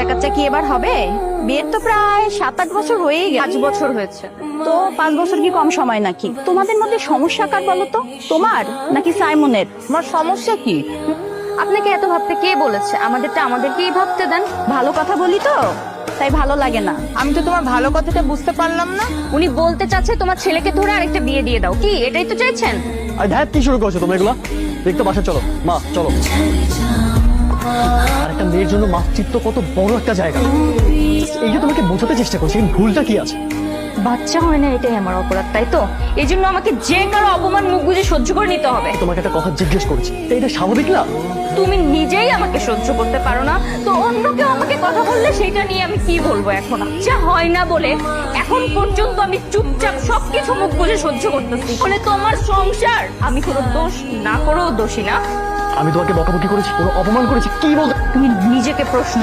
কাচ্চা কি এবার হবে? বিয়ের তো প্রায় 7-8 বছর হয়েই গেছে। 5 বছর হয়েছে। তো 5 বছর কি কম সময় নাকি? তোমাদের মধ্যে সমস্যা কার বলো তো, তোমার নাকি সাইমনের? আমার সমস্যা কি? আপনাকে এত ভাবতে কে বলেছে? আমাদেরটা আমাদেরকেই ভাবতে দেন। ভালো কথা বলি তো তাই ভালো লাগে না। আমি তো তোমার ভালো কথাটা বুঝতে পারলাম না। উনি বলতে চাচ্ছে তোমার ছেলেকে ধরে আরেকটা বিয়ে দিয়ে দাও, কি এটাই তো চাইছেন? আর ধ্যাত কি শুরু করছো তোমরা এগুলা? দেখতো বাসা চলো মা, চলো। আর একটা মেয়ের জন্য মাতৃত্ব কত বড় একটা জায়গা, এই যে তোমাকে বোঝাতে চেষ্টা করছি, কিন্তু ভুলটা কি আছে? বাচ্চা হয় না এটাই আমার অপরাধ, তাই তো? এই জন্য আমাকে যে কারো অপমান মুখ বুজে সহ্য করে নিতে হবে। তোমাকে একটা কথা জিজ্ঞেস করছি, এটা স্বাভাবিক না? তুমি নিজেই আমাকে সহ্য করতে পারো না, তো অন্য কেউ আমাকে কথা বললে সেটা নিয়ে আমি কি বলবো এখন? যা হয় না বলে এখন পর্যন্ত আমি চুপচাপ সবকিছু মুখ বুজে সহ্য করতেছি। মানে তোমার সংসার, আমি কোনো দোষ না করেও দোষী না। আমি তোমাকে বকাবকি করেছি, কোনো অপমান করেছি, কি বলতে? তুমি নিজেকে প্রশ্ন